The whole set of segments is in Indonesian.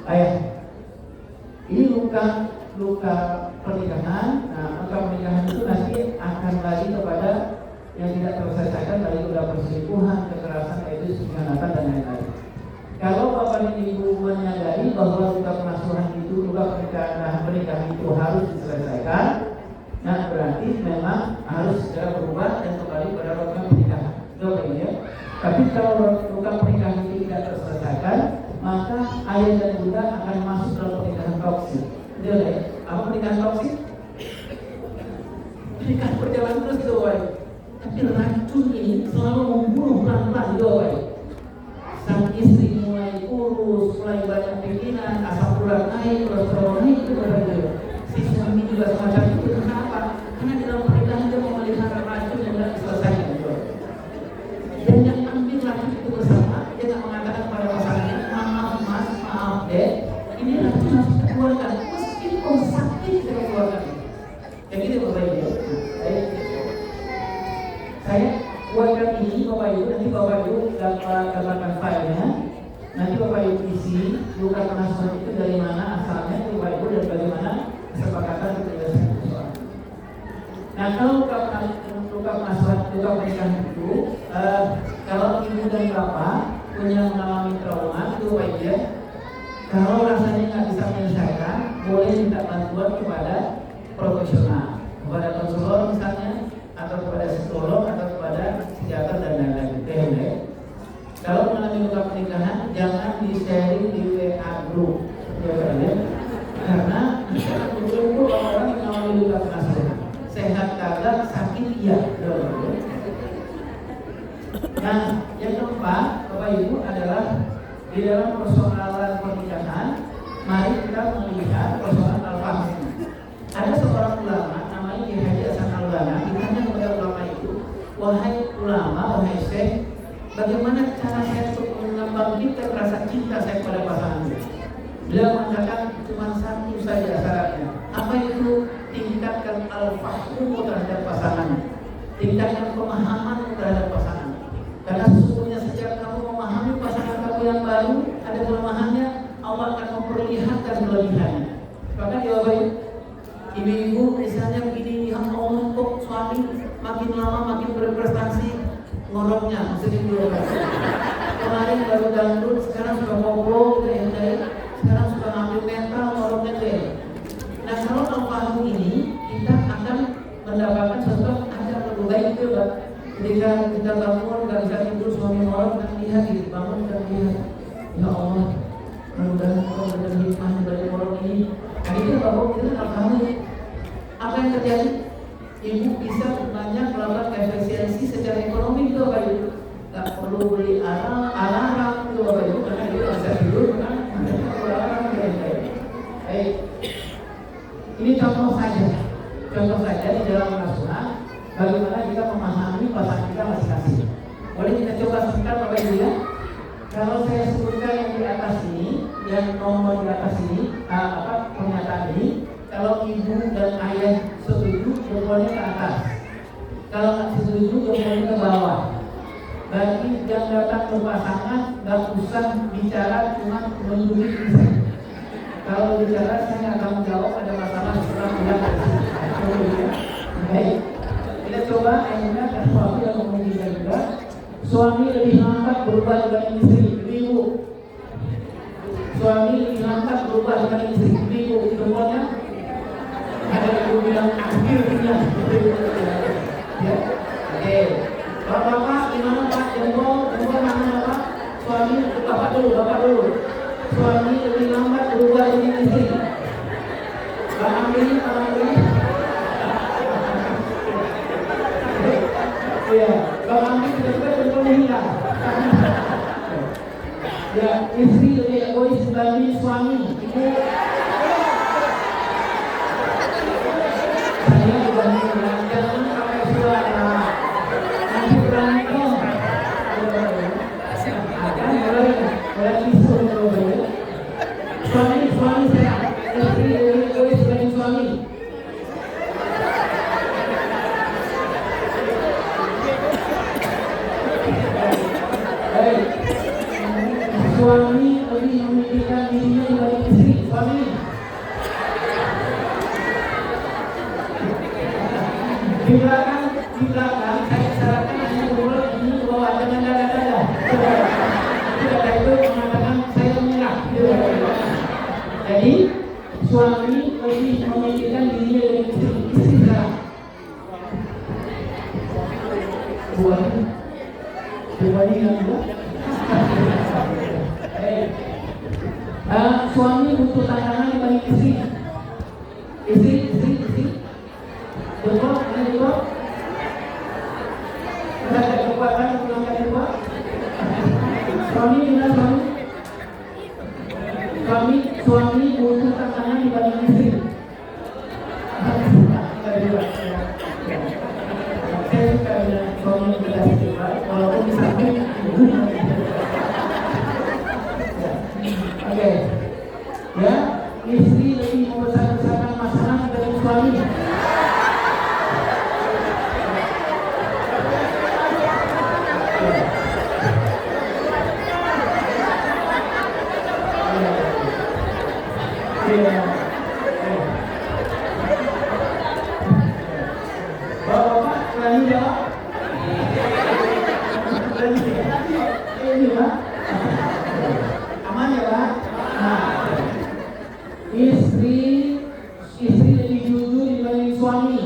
Ayah, ini luka pernikahan. Nah, luka pernikahan itu nanti akan lari kepada yang tidak terselesaikan, dari udah perselingkuhan, kekerasan, itu pengkhianatan dan lain-lain. Kalau bapak dan ibu menyadari bahwa luka pengasuhan itu, luka pernikahan itu harus diselesaikan, nah berarti memang harus segera berubah dan kembali pada luka pernikahan. Ya. Tapi kalau luka pernikahan itu tidak terselesaikan, maka ayah dan bunda akan masuk dalam pernikahan toksik. Jadi, apa pernikahan toksik? Pernikahan berjalan terus gitu, Bapak. Tapi racun ini selalu membunuh pelan-pelan gitu, Bapak. Sang istri mulai kurus, mulai banyak pikiran, asam urat naik, kolesterol naik, itu Bapak. Si suami juga semacam itu. Kenapa? Karena di dalam pernikahan dia memelihara racun yang tidak diselesaikan gitu. Dan yang ambil racun itu bersama, dia tidak mengatakan kepada pasangannya, maaf mas, maaf deh, ini racun harus kita keluarkan. Meskipun sakit kita keluarkan. Yang ini Bapak Ibu. Saya buatkan ini Bapak Ibu, nanti Bapak Ibu dapatkan filenya. Nanti Bapak Ibu isi luka pengasuhan itu dari mana asalnya, Bapak Ibu, dan bagaimana kesepakatan penyelesaian persoalan. Nah, kalau luka pengasuhan, luka pernikahan itu, kalau ibu dan bapak punya mengalami trauma itu Bapak Ibu ya, kalau rasanya nggak bisa menyelesaikan, boleh minta bantuan kepada profesional, kepada konselor misalnya, atau kepada psikolog, atau kepada psikiater dan lain-lain. Kalau mengalami luka pernikahan, jangan di-sharing di WA group, ya, karena berkumpul orang yang mengalami luka pengasuhan. Sehat kagak, sakit iya. Nah, yang keempat, Bapak Ibu, adalah di dalam persoalan pernikahan, mari kita melihat persoalan al-fahmi. Ada seorang ulama namanya Kiai Haji Hasan Al-Banna, ditanya kepada ulama itu, wahai ulama, wahai syekh, bagaimana cara saya untuk membangkitkan rasa cinta saya kepada pasangan? Beliau mengatakan cuma satu saja syaratnya. Apa itu? Tingkatkan al-fahmu terhadap pasangan, tingkatkan pemahaman terhadap pasangan. Karena sesungguhnya setiap kamu memahami pasangan kamu yang baru, ada kelemahannya, Allah akan memperlihatkan kelebihannya. Bahkan di Bapak ibu-ibu misalnya begini, ya Allah kok suami makin lama makin berprestasi ngoroknya, maksudnya dulu kemarin baru dangdut, sekarang sudah koplo, sekarang sudah ngambil mental, ngoroknya deh. Nah, kalau al-fahmu ini, kita akan mendapatkan sesuatu yang lebih baik itu, Pak. Ketika kita bangun, nggak bisa tidur, suami ngorok, kita lihat, bangun, kita lihat, ya Allah, mudah-mudahan Allah berikan hikmah dari ngorok ini. Nah, itu Bapak, itu al-fahmu. Apa yang terjadi? Ibu bisa banyak melakukan efisiensi secara ekonomi itu, Bapak Ibu. Nggak perlu beli alarm itu, Bapak Ibu, karena dia bisa tidur, kan? Alarm baik. Ini contoh saja di dalam pengasuhan, bagaimana kita memahami pasangan kita masing-masing. Boleh kita coba sebentar Bapak Ibu ya. Kalau saya sebutkan yang di atas ini, yang nomor di atas ini, pernyataan ini, kalau ibu dan ayah setuju, jempolnya ke atas. Kalau nggak setuju, jempolnya ke bawah. Berarti yang datang ke pasangan nggak usah bicara, cuma menunjuk bisa. Kalau bicara saya akan menjawab ada masalah setelah pulang dari sini. Baik, kita coba ayahnya dan suami yang memungkinkan juga. Suami lebih lambat berubah dengan istri, ibu. Suami lebih lambat berubah dengan istri, ibu. Semuanya ada yang bilang akhirnya. Ya, oke. Bapak, gimana Pak? Jempol mana Bapak? Suami, bapak dulu. Suami lebih lambat berubah dengan istri. Pak Amri. Ya, Pak Amri juga jempolnya hilang. Ya, istri lebih egois dibanding suami. Ibu. Saya dibanding jangan pakai suara. Nanti berantem. Suami saya, istri egois dengan suami. Baik, suami lebih memikirkan dirinya dibanding Jadi suami lebih memikirkan dirinya dari istri sekarang. Buat yang dua. Suami butuh tantangan dibanding istri. Istri. Betul, betul. Ada kekuatan untuk melakukan dua. Suami butuh tantangan dibanding istri. Saya suka dengan suami kita walaupun di samping. Oke, ya, istri lebih membesar-besarkan masalah dari suami. Bapak berani jawab? Ini Pak, aman ya Pak? Nah, istri lebih jujur dibanding suami.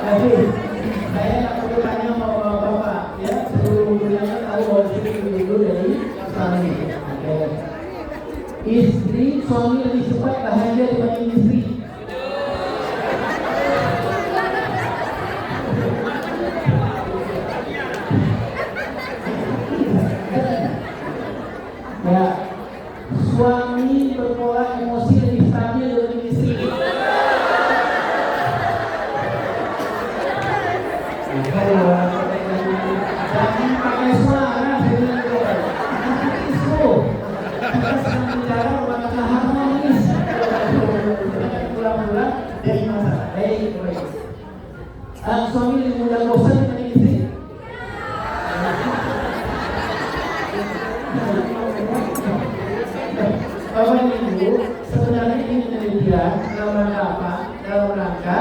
Jadi saya nggak perlu tanya sama bapak, ya seluruh dunia tahu bahwa istri lebih jujur dari suami. Suami lebih cepat bahagia dibanding istri. Ya, suami berpola emosi lebih stabil dibanding istri. Jangan pakai suara, isu. Kita sedang bicara rumah tangga harmonis. Pulang-pulang dari masalah. Baik. Suami lebih mudah bosan dibanding istri. Bapak Ibu, sebenarnya ini penelitian dalam rangka apa? Dalam rangka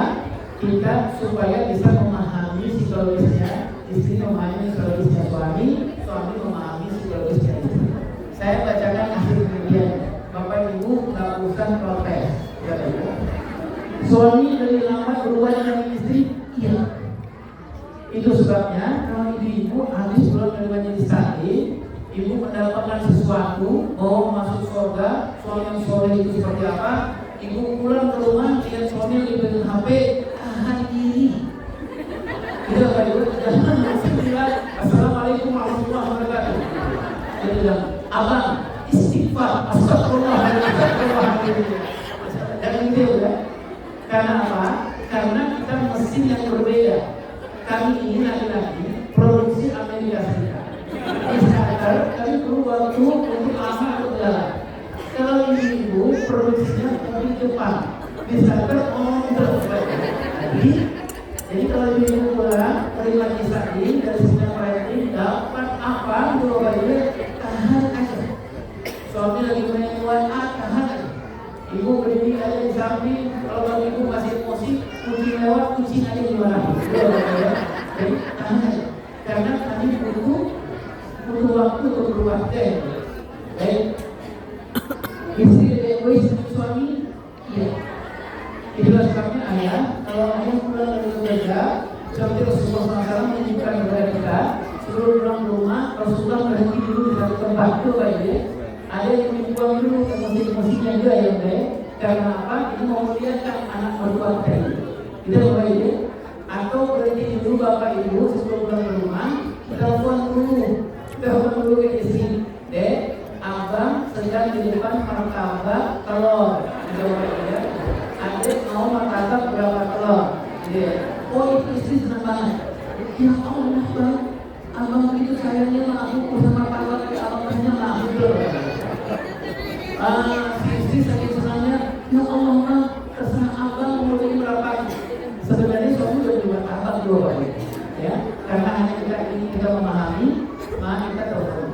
kita supaya bisa memahami psikologisnya istri, memahami psikologisnya suami memahami psikologisnya istri. Saya bacakan hasil penelitian. Bapak Ibu nggak usah protes. Suami lebih lambat berubah dengan istri? Iya. Itu sebabnya kalau ibu habis pulang dari majelis taklim, ibu mendapatkan sesuatu, mau masuk surga, suami yang soleh itu seperti apa? Ibu pulang ke rumah, lihat suami lagi pegang HP, tahan diri. Itu apa ibu? Jangan langsung bilang Assalamualaikum warahmatullahi wabarakatuh. Dia bilang, abang istighfar, astagfirullahaladzim. Jangan gitu ya. Karena apa? Karena kita mesin yang berbeda. Kami ini laki-laki produksi Amerika Serikat. Misalkan kami perlu waktu untuk anak berjalan. Kalau ibu produksinya mobil Jepang, misalkan jadi kalau ibu pulang terima kisahnya dari sidang rakyat dapat apa jawabannya tahan aja. Suami lagi main WhatsApp tahan aja. Ibu berdiri aja di samping, kalau ibu masih emosi, kucing lewat, kucing aja di mana. Jadi tahan aja. Karena kami butuh waktu untuk berubah deh. Baik. Istri lebih egois dengan suami? Iya. Itulah sebabnya ayah, kalau ayah pulang dari bekerja, seperti Rasulullah SAW menunjukkan kepada kita, sebelum pulang ke rumah, Rasulullah berhenti dulu di satu tempat itu baiknya. Ada yang dibuang dulu ke musik-musiknya juga yang baik. Karena apa? Ini mau melihatkan anak berbuat tadi. Itu baiknya. Atau berhenti dulu bapak ibu sebelum pulang ke rumah, telepon dulu ke istri. Dek, abang sedang di depan martabak telur. Jawabnya, adik mau martabak berapa telur? Oh itu istri senang banget. Ya Allah bang, abang begitu sayangnya sama aku sama martabak, abang hanya aku si istri sakit senangnya. Ya Allah bang, terserah abang mau beli berapa? Sebenarnya suami sudah beli martabak dua kali. Ya, karena hanya kita memahami, maka kita tahu.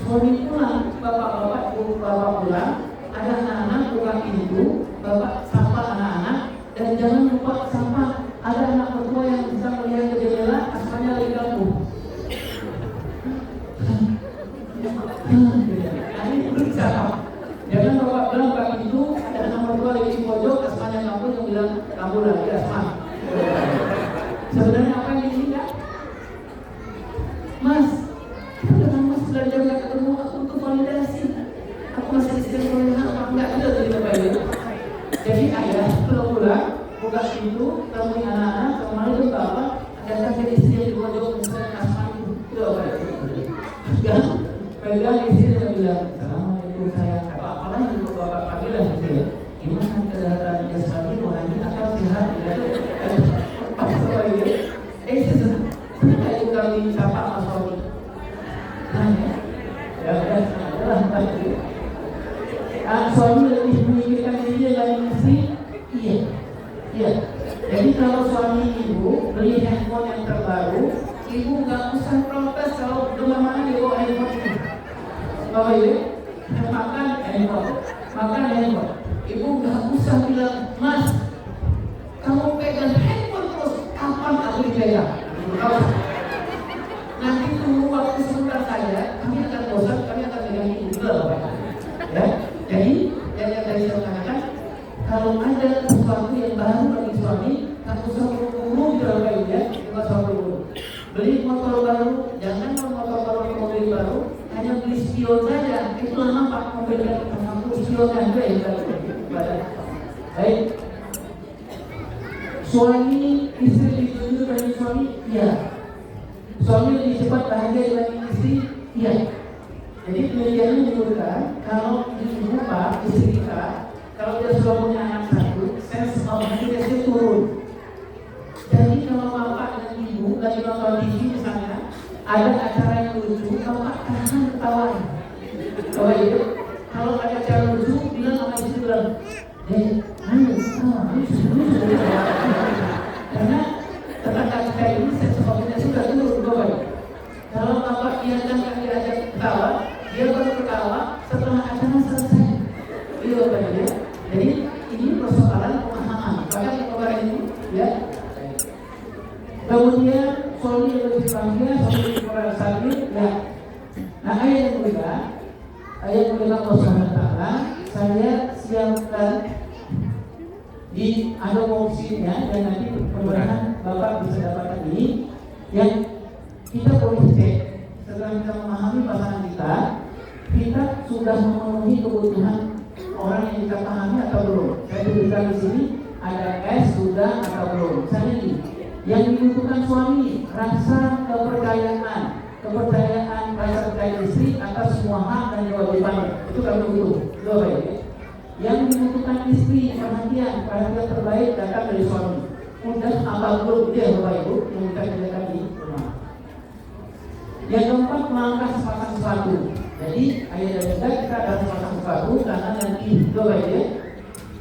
Suami pulang, bapak pulang, ada anak-anak buka pintu, bapak sapa anak-anak, dan jangan lupa sapa ada anak mertua yang bisa melihat ke jendela, asalnya lagi ganggu. buka pintu, temui anak-anak, kemarin itu bapak, datang ke istri yang diwajib misalnya asmani itu apa ya? Pegang istri dan bilang, Assalamualaikum sayang. Apalah yang bapak panggilan gitu ya? Gimana keadaan jasmani rohani atau sehat? Apa ya? Sebenarnya itu kami sapa Mas Romi. Ya udah, suami lebih memikirkan dirinya dari istri. Iya. Jadi kalau suami ibu beli handphone yang terbaru, ibu nggak usah protes kalau kemana-mana dibawa handphone itu. Bapak ibu, makan handphone. Ibu nggak usah bilang, Mas, kamu pegang handphone terus, kapan aku dipegang? Nanti tunggu waktu sebentar saja, kami akan bosan, kami akan pegang ibu juga, Bapak. Ya, jadi yang tadi saya katakan, kalau ada sesuatu yang baru bagi suami, tak usah buru-buru Bapak Ibu ya, nggak usah buru-buru. Beli motor baru, jangan motor baru mobil baru, hanya beli spion saja. Itu lama Pak mobil kan, spion aja ya. Baik. Suami istri ditunjuk dari suami, iya. Suami lebih cepat bahagia dibanding istri, iya. Jadi penelitiannya menyebutkan kalau ibu Pak, istri kita, kalau dia sudah punya anak satu, sense of happiness turun. Jadi kalau bapak dan ibu lagi nonton TV misalnya, ada acara yang lucu, bapak tahan ketawa. Bapak ibu, kalau ada acara lucu, bilang sama istri bilang, ayo, karena tetangga kita ini sense of happiness sudah turun, bapak ibu. Kalau bapak biarkan diajak ketawa, dia baru ketawa setelah acara selesai. Iya bapak ibu. Jadi ini persoalan pemahaman. Bahkan kemarin ini, ya. Kemudian suami yang lebih bahagia, suami yang kurang sakit, ya. Nah ayat yang kedua, Allah Subhanahu Wa Taala, saya siapkan di ada opsinya dan nanti mudah-mudahan Bapak bisa dapatkan ini yang kita boleh cek setelah kita memahami pasangan kita sudah memenuhi kebutuhan orang yang kita pahami atau belum. Saya tuliskan di sini ada S sudah atau belum. Misalnya ini yang dibutuhkan suami, rasa kepercayaan, rasa percaya istri atas semua hak dan kewajibannya. Itu kami butuh. Dua baik. Yang dibutuhkan istri, perhatian terbaik datang dari suami. Udah apa belum dia Bapak Ibu yang kita kerjakan di rumah. Yang keempat, melangkah sepasang sepatu. Jadi ayat dan juga kita ada sepasang sepatu kanan dan kiri. Dua baik ya.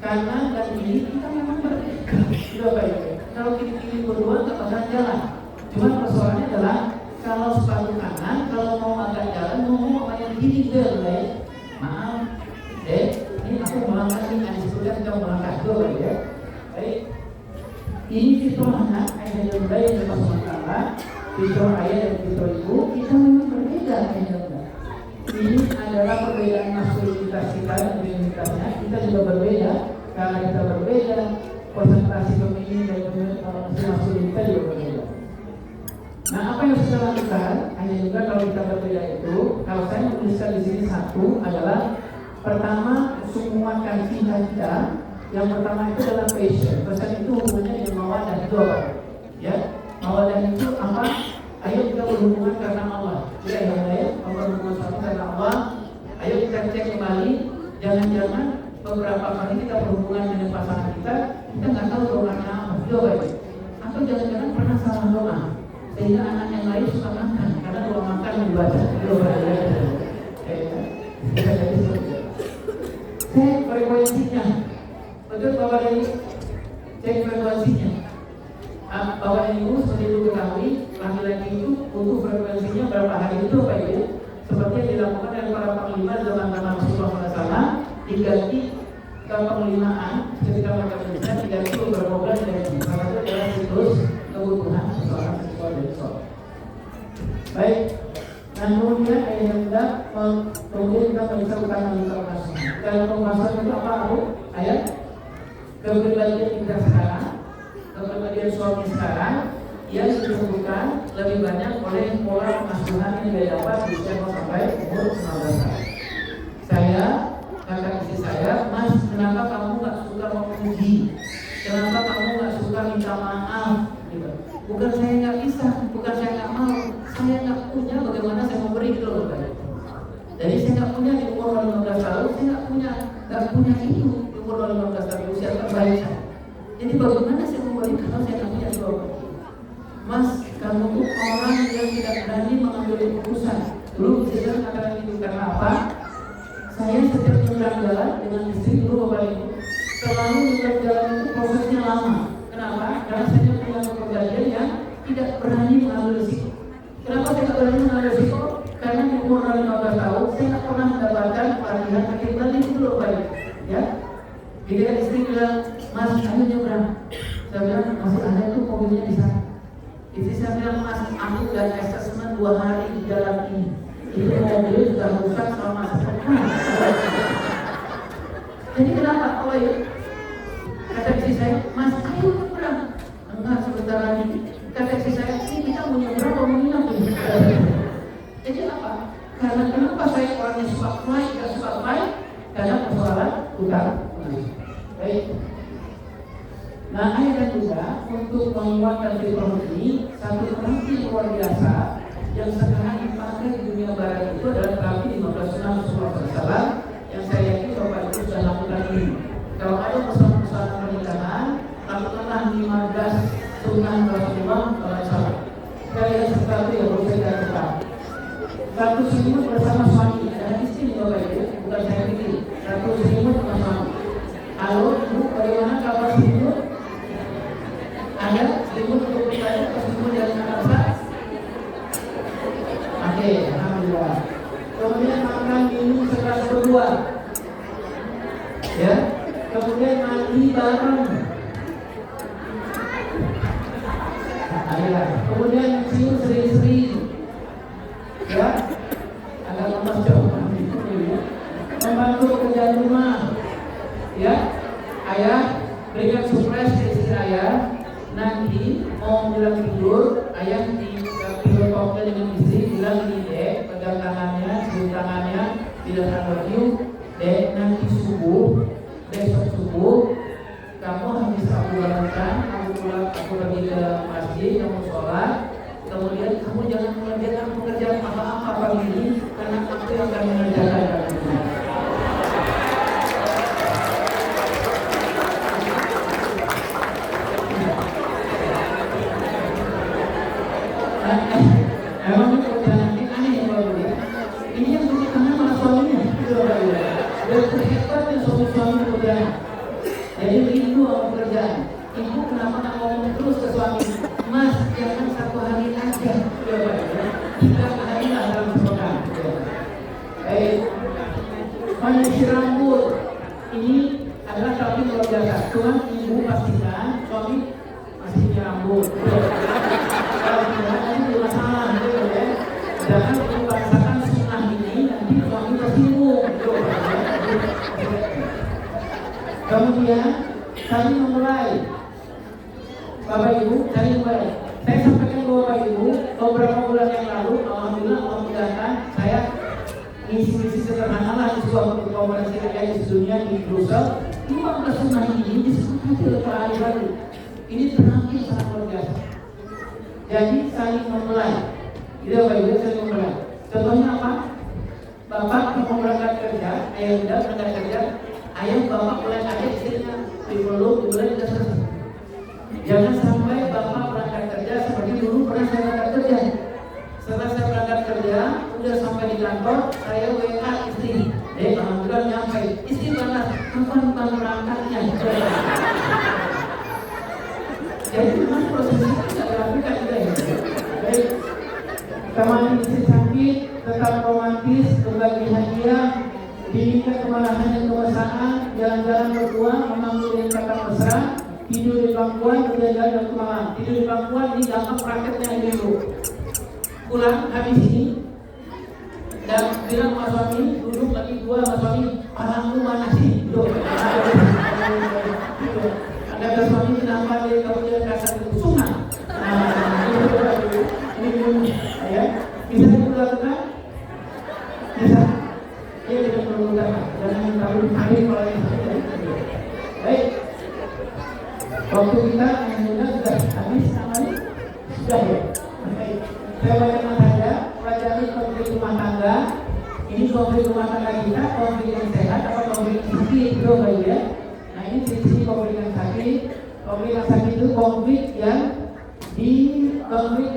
Kanan dan kiri kita memang berbeda. Dua baik. Kalau kiri-kiri berdua nggak bakal jalan. Cuma persoalannya adalah kalau sepatu kanan, kalau mau agak jalan, mau yang kiri deh. Maaf, ini aku melangkah nih, ada sudah kita melangkah dua ya. Baik. Ini fitur anak, ayat dan juga yang dimaksudkan fitur ayah dan fitur ibu, kita memang berbeda ayat dan juga. Ini adalah perbedaan maskulinitas kita dan feminitasnya. Kita juga berbeda karena kita berbeda. Konsentrasi feminin dan maskulinitas juga berbeda. Nah, apa yang harus kita lakukan? Hanya juga kalau kita berbeda itu, kalau saya menuliskan di sini satu adalah pertama menguatkan cinta kita. Yang pertama itu adalah passion. Passion itu hubungannya dengan mawadah itu apa? Ya, mawadah itu apa? Ayo kita berhubungan karena Allah. Ya, berhubungan sama karena Allah. Ayo kita cek kembali. Jangan-jangan beberapa kali kita berhubungan dengan pasangan kita nggak tahu doanya apa. Doa itu. Atau jangan-jangan pernah salah doa. Sehingga anak yang lain suka makan karena doa makan yang dibaca. Doa cek frekuensinya. Betul Bapak dan Ibu? Cek frekuensinya. Bapak dan Ibu seperti itu ketahui, laki-laki itu butuh frekuensinya berapa hari itu Bapak Ibu? Seperti yang dilakukan oleh para panglima zaman Rasulullah SAW, diganti ke penglimaan ketika mereka bekerja diganti beberapa bulan dari salah satu adalah siklus kebutuhan seseorang seksual dan seksual. Baik. Nah kemudian kemudian kita bisa utama informasi. Kalau pembahasan itu apa Bu? Ayat kepribadian kita sekarang, kepribadian suami sekarang yang disebutkan lebih banyak oleh pola pengasuhan yang dia dapat di usia sampai umur 19 tahun. Saya kata istri saya, Mas, kenapa kamu nggak suka memuji? Kenapa kamu nggak Jadi saya nggak punya di umur 15 tahun, saya nggak punya itu di umur 15 tahun usia terbaik saya. Jadi bagaimana saya memberi kalau saya nggak punya dua kaki? Mas, kamu tuh orang yang tidak berani mengambil keputusan. Dulu saya katakan itu karena apa? Saya setiap menyeberang jalan dengan istri dulu bapak ibu selalu menyeberang jalan itu prosesnya lama. Kenapa? Karena saya punya kepribadian yang tidak berani mengambil risiko. Kenapa saya tidak berani mengambil risiko? Karena di umur 15 tahun saya tidak pernah mendapatkan pelatihan akhir bulan itu loh baik, ya. Jadi istri bilang, Mas, ayo nyebrang. Saya bilang masih ada tuh mobilnya di sana. Istri saya bilang, Mas, aku udah assessment 2 hari di jalan ini. Itu mobil sudah rusak selama sepekan. Jadi kenapa? Oh ya, kata istri saya, Mas, ayo nyebrang. Enggak, sebentar lagi. Kata istri saya, ini kita mau nyebrang atau mau nginap ini? Jadi apa? Karena kenapa saya orangnya suka fly, tidak suka fly? Karena persoalan utang. Baik. Nah, ayah dan juga untuk menguatkan fitrah ini satu terapi luar biasa yang sekarang dipakai di dunia barat itu adalah terapi 15 sunnah Rasulullah yang saya yakin Bapak Ibu sudah lakukan ini. Kalau ada persoalan pernikahan, lakukanlah 15 sunnah Rasulullah SAW. Sekali yang sesuatu yang perlu saya lakukan. Satu selimut bersama suami, ada istri Bapak Ibu, bukan saya pikir. Satu selimut bersama suami. Halo, Ibu, bagaimana kabar selimut? Ada selimut untuk bertanya atau selimut yang merasa? Oke, alhamdulillah. Kemudian makan minum sekelas berdua, ya. Kemudian mandi bareng. Kemudian cium sering-sering, ya. Agak lemas jauh, membantu pekerjaan rumah, ya. Ayah berikan surprise ke istri ayah. Nanti mau bilang tidur, ayah di video talknya dengan istri bilang ini dek, pegang tangannya, cium tangannya, bilang I love you, dek. Nanti subuh, besok subuh, kamu habis aku bangunkan, kamu pulang, aku pergi ke masjid, kamu sholat, kemudian kamu jangan mengerjakan pekerjaan apa-apa pagi ini, karena aku yang akan mengerjakan kamu. Emang itu pekerjaan ini aneh ya Bapak Ibu. Ini yang punya tangan malah suaminya, gitu Bapak Ibu. Dan terhebatnya suami pekerjaan. Jadi rindu sama pekerjaan. Ibu kenapa tak ngomong terus ke suami, Mas, jangan 1 hari aja, gitu Bapak Ibu. 3 hari lah dalam sepekan. Baik. Menyisir rambut. Ini adalah terapi luar biasa. Cuman ibu pastikan suami masih punya rambut. Kalau tidak, ini masalah. Jangan dipaksakan sunnah ini, nanti suami tersinggung. Kemudian kami memulai, Bapak Ibu, kami mulai. Saya sampaikan ke Bapak Ibu, beberapa bulan yang lalu, alhamdulillah Allah mudahkan saya misi-misi sederhana lah di sebuah konferensi kayak di dunia di Brussels. 15 sunnah ini disepakati oleh para ahli baru. Ini terapi sangat luar biasa. Jadi saling memulai. Jadi Bapak Ibu saya memulai. Contohnya apa? Bapak mau berangkat kerja, ayah udah berangkat kerja, ayah bapak mulai aja istrinya dipeluk, dimulai sudah selesai. Jangan sampai bapak berangkat kerja seperti dulu pernah saya berangkat kerja. Setelah saya berangkat kerja, udah sampai di kantor, saya WA istri. Alhamdulillah nyampe. Istri balas, kapan berangkatnya? Jadi memang prosesnya tidak dilakukan juga ya. Baik. Teman istri sakit, tetap romantis, berbagi hadiah, diikat kemarahan dan kemesraan, jalan-jalan berdua, memanggil kata mesra, tidur di bangkuan, berjalan dan malam. Tidur di bangkuan ini gampang prakteknya ini dulu. Pulang habis ini dan bilang sama suami, duduk lagi dua sama suami, palangmu mana sih? Ada suami kenapa dia kalau dia kasar itu sungai. Ini ya, bisa dilakukan? Bisa? Dia tidak perlu lakukan. Jangan terlalu kali kalau ini. Baik. Waktu kita yang sudah habis namanya sudah ya. Baik. Saya bacakan saja pelajari konflik rumah tangga. Ini Ini konflik rumah tangga kita, konflik yang sehat atau konflik yang sakit, itu Bapak Ibu ya. Nah ini ciri-ciri konflik yang sakit. Konflik yang sakit itu konflik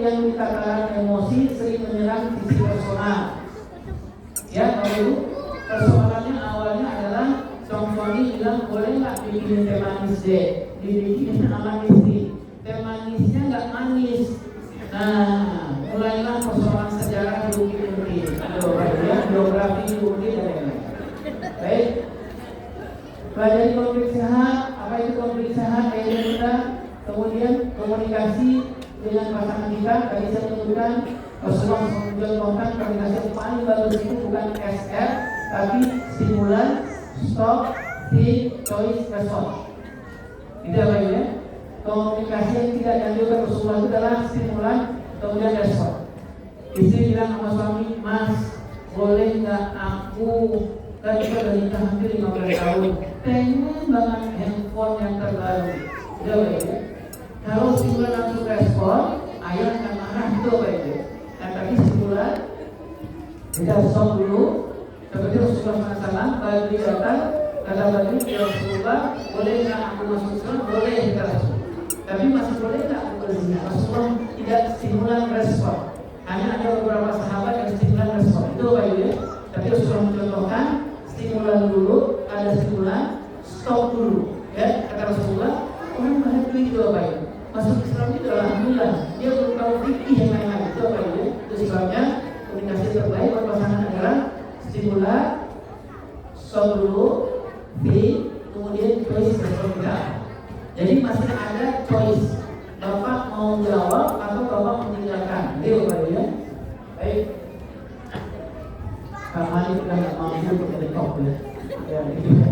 yang dikatakan emosi sering menyerang sisi personal. Ya Bapak Ibu, persoalannya awalnya adalah suami bilang boleh nggak bikin teh manis deh, dibikin sama istri. Teh manisnya nggak manis. Nah, mulailah persoalan sejarah diukir-ukir. Biografi diukir dan lain-lain. Baik. Pelajari konflik sehat. Apa itu konflik sehat? Kita kemudian komunikasi dengan pasangan kita. Tadi saya menyebutkan Rasulullah mencontohkan komunikasi yang paling bagus itu bukan SR, tapi stimulan, stop, think, choice, respond. Tidak baik ya. Komunikasi yang tidak dianjurkan Rasulullah itu adalah stimulan, kemudian respon. Istri bilang sama suami, Mas, boleh nggak aku kan kita udah nikah hampir 15 tahun, pengen banget handphone yang terbaru. Tidak baik ya. Kalau stimulan langsung respon, ayah akan marah, itu baik ya. Nah tapi stimulan kita stop dulu. Seperti Rasulullah SAW, bagi datang kata bagi Rasulullah, boleh nggak aku masuk Islam? Boleh kita masuk. Tapi masih boleh nggak aku berzina? Rasulullah tidak stimulan respon. Hanya ada beberapa sahabat yang stimulan respon. Itu Bapak Ibu ya. Tapi Rasulullah mencontohkan stimulan dulu, ada stimulan, stop dulu. Ya, kata Rasulullah, orang banyak itu Bapak Ibu. Masuk Islam itu alhamdulillah. Dia belum tahu fikih yang lain-lain. Itu Bapak Ibu. Itu sebabnya komunikasi terbaik buat pasangan adalah stimulan, stop dulu, kemudian choice respon kita. Jadi masih ada choice. Bapak mau jawab atau Bapak meninggalkan. Itu Bapak ya. Baik. Kamar itu kan nggak mampu untuk menekok ya. Ya itu ya.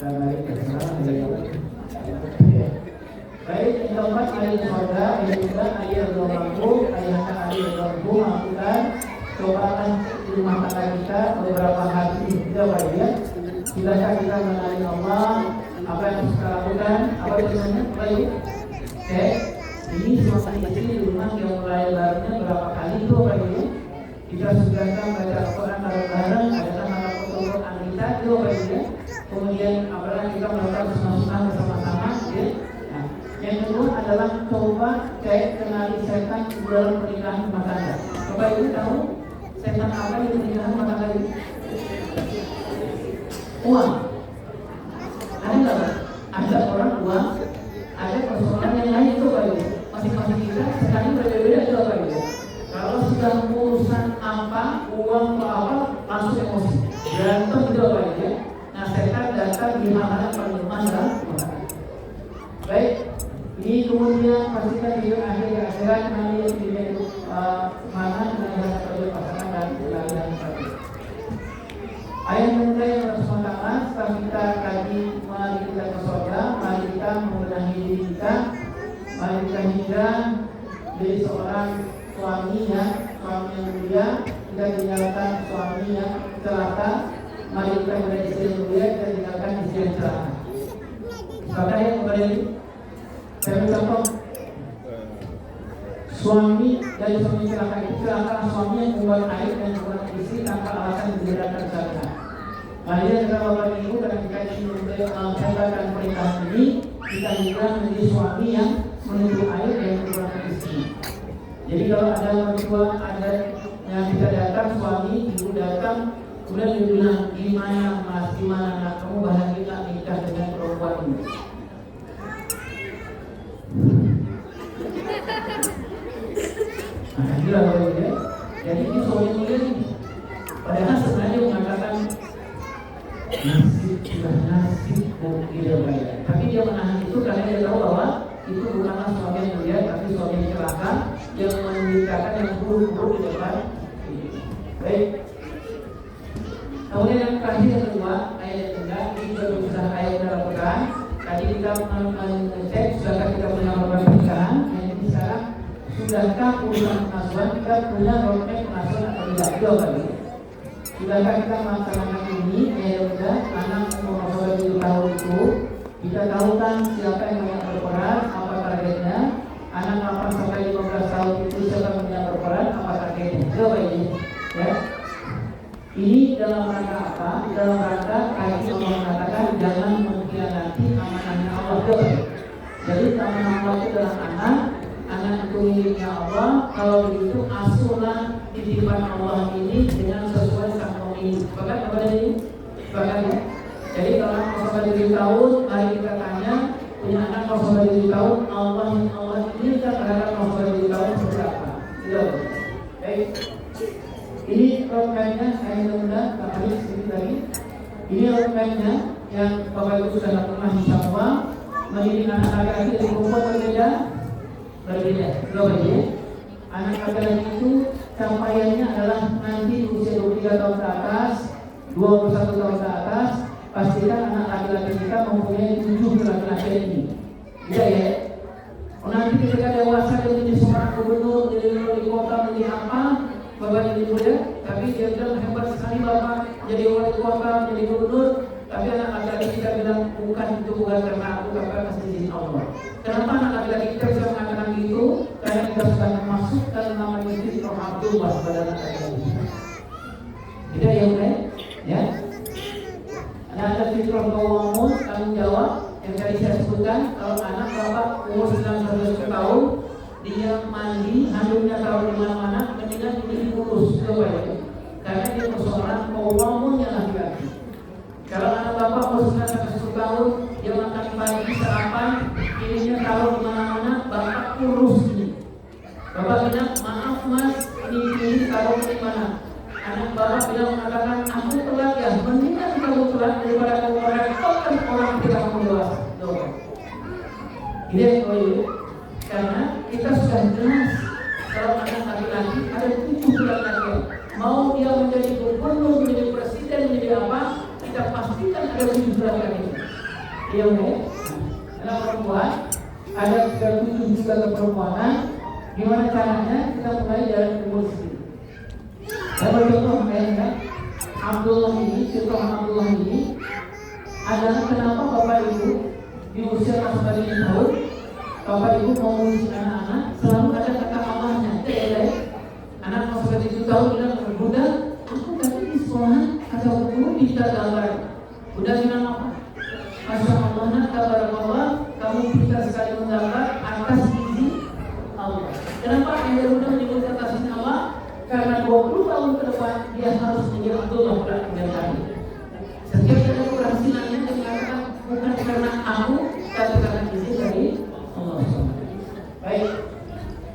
Karena itu kesalahan dari baik, yang keempat ayat saudara, yang juga ayat belum mampu, ayat belum mampu melakukan cobaan di rumah tangga kita beberapa hari. Itu Bapak ya. Silakan kita mengenali Allah, apa yang kita lakukan, apa yang namanya baik. Oke, ini suami istri di rumah yang mulai barunya berapa kali itu Bapak Ibu. Kita sudahkan baca Al-Quran bareng-bareng, ada tanda Al-Quran kita itu Bapak Ibu. Kemudian apalagi kita melakukan sunnah-sunnah bersama-sama ya. Nah, yang kedua adalah coba cek kenali setan di dalam pernikahan rumah tangga. Bapak Ibu tahu setan apa di pernikahan rumah tangga ini? Uang. Ada nggak? Ada orang uang, ada persoalan yang lain itu Bapak Ibu. Masing-masing kita sekarang berbeda-beda itu Bapak Ibu. Kalau sudah urusan apa, uang atau apa, langsung emosi. Berantem itu Bapak Ibu. Nah setan datang di hal yang paling lemah dalam baik. Ini kemudian pastikan video akhir yang akhirat nanti video mana dengan sebagai pasangan dan kalian satu. Ayat muda yang bersemangat setelah kita kaji, mari kita ke surga, mari kita membenahi diri kita, mari kita hijrah dari seorang suami yang mulia, kita tinggalkan suami yang celaka, mari kita menjadi istri yang mulia, kita tinggalkan istri yang celaka. Sepakat ya kepada ini? Saya mencontoh suami dari suami celaka itu celaka suami yang membuat aib dan membuat istri tanpa alasan dibedakan celaka. Mari kita Bapak Ibu karena kita ingin menghidupkan pernikahan ini, kita juga menjadi suami yang menuju aib dan membuat istri. Jadi kalau ada mertua, ada yang kita datang suami, ibu datang, kemudian dia bilang gimana mas, gimana nak, kamu bahagia nikah dengan perempuan ini. Nah, gila kalau ya. Jadi ini suami mulia nih. Padahal sebenarnya mengatakan nasib tidak baik. Tapi dia menahan itu karena dia tahu bahwa itu bukanlah suami yang mulia, tapi suami yang celaka yang menikahkan yang buruk-buruk di depan. Baik. Kemudian yang terakhir yang kedua, ayat yang ketiga, ini juga sudah ayat Al-Quran. Tadi kita mengecek sudahkah kita punya program pernikahan. Yang ini sekarang sudahkah urusan pengasuhan kita punya roadmap pengasuhan atau tidak? Jawabannya. Sudahkah kita melaksanakan ini? Ya sudah, anak umur 7 tahun itu kita tahu kan siapa yang banyak berperan, apa targetnya. Anak 8 sampai 15 tahun itu siapa yang banyak berperan, apa targetnya. Jawabannya ya. Ini dalam rangka apa? Dalam rangka tadi Allah mengatakan jangan mengkhianati amanahnya Allah. Jadi amanah Allah itu adalah anak itu miliknya Allah. Kalau begitu asuhlah titipan Allah ini dengan sesuai sama ini. Bahkan kepada ini, bahkan ya. Jadi kalau anak sampai 7 tahun, mari kita tanya punya anak sampai 7 tahun, Allah ini kan terhadap sampai 7 tahun seperti apa? Gitu. Baik. Ini roadmap-nya, saya mudah-mudahan kembali sedikit lagi. Ini roadmap-nya yang Bapak Ibu sudah lakukan insya Allah. Mendidik anak laki-laki dari perempuan berbeda. Berbeda. Anak laki-laki itu capaiannya adalah nanti usia 23 tahun ke atas, 21 tahun ke atas. Pastikan anak laki-laki kita mempunyai 7 laki-laki ini. Tidak ya? Nanti ketika dewasa dia menjadi seorang gubernur, jadi di kota, menjadi apa? Bapak jadi muda, tapi dia bilang hebat sekali Bapak jadi wali kota, jadi gubernur. Tapi anak laki-laki kita bilang bukan karena aku, tapi atas izin Allah. Kenapa anak laki-laki kita bisa mengatakan gitu? Karena kita sudah memasukkan nama itu Roh Abdullah pada anak laki-laki. Tidak ya muda? Ya. Ada fitrah qawamun, tanggung jawab yang tadi saya sebutkan. Kalau anak Bapak umur 19 tahun, dia mandi, handuknya taruh di mana-mana, mendingan ini diurus, coba ya. Karena dia persoalan qawamunnya laki-laki. Kalau anak Bapak umur 19 tahun, dia makan pagi sarapan, ininya taruh di mana-mana, Bapak urus ini. Bapak bilang, maaf Mas, ini taruh di mana? Anak Bapak bilang mengatakan, aku telat ya, mendingan kamu telat daripada kamu merepotkan orang tidak mau dewasa. Ini yang boleh. Karena kita sudah jelas kalau anak laki-laki ada 7 laki-laki. Mau dia menjadi gubernur, menjadi presiden, menjadi apa? Kita pastikan ada 7 laki-laki. Iya enggak? Anak perempuan ada 7 juga keperempuanan. Gimana caranya? Kita mulai dari umur sendiri. Saya bercontoh kan? Abdullah ini adalah kenapa Bapak Ibu di usia 5 tahun Bapak Ibu mau menguji anak-anak selalu ada kata Allahnya. Anak masuk 7 tahun bilang, Bunda, aku tadi di sekolah ada guru minta gambar. Bunda bilang apa? Masya Allah, tabarakallah, kamu bisa sekali menggambar atas izin Allah. Kenapa Anda Bunda menyebut atas izin Allah? Karena 20 tahun ke depan dia harus menjadi Abdullah dan kami. Setiap ada keberhasilannya dia mengatakan bukan karena aku, tapi karena izin dari Allah. Baik.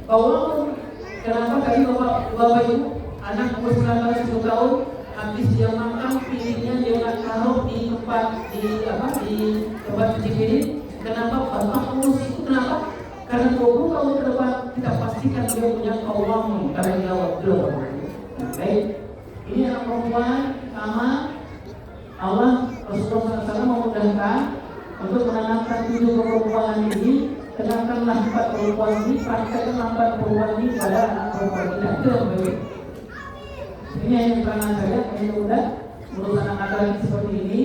Kalau kenapa tadi Bapak Ibu anak umur 19 tahun habis dia makan piringnya dia taruh di tempat di tempat cuci piring. Kenapa Bapak urus itu? Kenapa? Karena 20 tahun ke depan kita pastikan dia punya kawamu karena jawab dulu. Baik. Ini anak perempuan sama Allah Rasulullah SAW memudahkan untuk menanamkan 7 perempuan ini. Kenalkanlah 4 perempuan ini, praktekkanlah 4 perempuan ini pada anak perempuan kita. Itu yang baik. Ini yang pernah saya mudah urus anak laki seperti ini.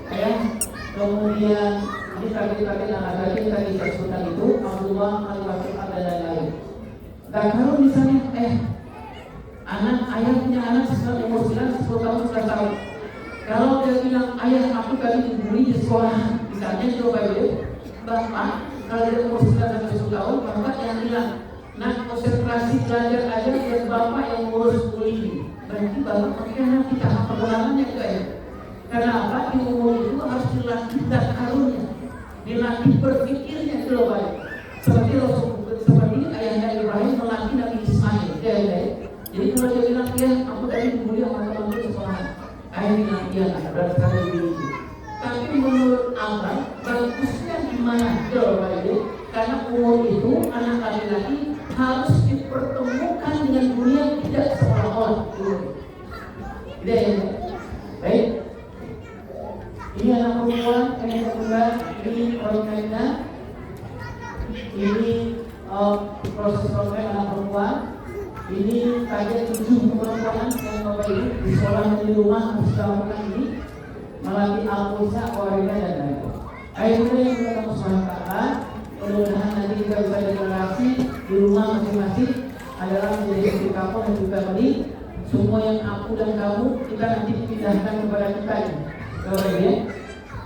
Ya. Kemudian ini target-target anak laki tadi saya sebutkan itu Abdullah al-Waqif dan lain-lain. Dan kalau misalnya anak ayah punya anak umur 10 tahun 11 tahun. Kalau dia bilang ayah aku tadi dibully di sekolah, misalnya coba ya, bapak kalau dia umur 9 sampai 10 tahun, bapak yang bilang, nah konsentrasi belajar aja dan bapak yang ngurus bullying. Berarti bapak makanya kita perkembangannya kayak. Karena apa? Di umur itu harus dilatih dakarunnya, dilatih berpikirnya itu loh baik. Seperti ayahnya Ibrahim melatih Nabi Ismail. Jadi kalau dia bilang dia, aku tadi dibully sama teman-teman di sekolah. Ayah bilang dia berarti kali dulu. Tapi menurut Allah bagusnya gimana? Baik. Karena umur itu anak laki-laki harus dipertemukan dengan dunia tidak seolah-olah. Tidak ya? Baik. Ini anak perempuan yang kedua, ini roadmap-nya. Ini proses roadmap anak perempuan. Ini target 7 perempuan yang Bapak Ibu di sekolah dan di rumah harus melakukan ini, melatih al-Qusa, Qawaida dan lain-lain. Akhirnya yang kita musyawarahkan, mudah-mudahan nanti kita bisa deklarasi di rumah masing-masing adalah menjadi istri kapal dan juga beli semua yang aku dan kamu kita nanti pindahkan kepada kita. Bapak Ibu,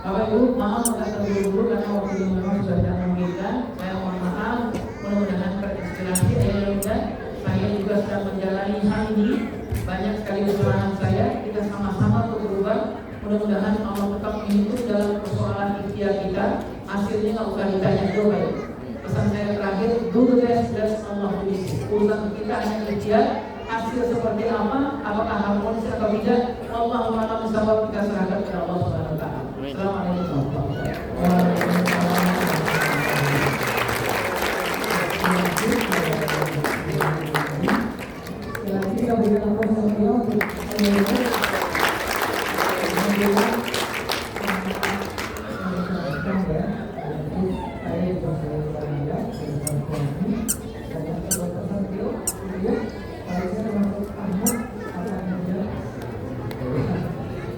Bapak Ibu, maaf agak terburu-buru karena waktu ini memang sudah tidak memungkinkan. Saya mohon maaf, mudah-mudahan terinspirasi. Saya juga sedang menjalani hal ini. Banyak sekali kesalahan saya, kita sama-sama untuk berubah. Mudah-mudahan Allah tetap menghitung dalam persoalan ikhtiar kita. Hasilnya nggak usah ditanya dulu, Pak. Pesan saya terakhir, do the best that Allah will. Urusan kita hanya ikhtiar. Hasil seperti apa? Apakah harmonis atau tidak? Allah Maha Mustahil, kita serahkan kepada Allah Subhanahu Wa Taala. Assalamualaikum warahmatullahi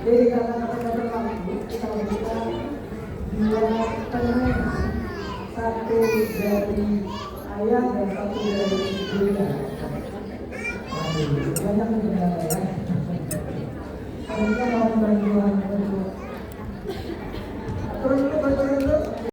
Jadi kata-kata waktu kalau kita dua teman, satu dari ayah dan satu dari bunda. Banyak mendengar ya. Kalau kita mau berjuang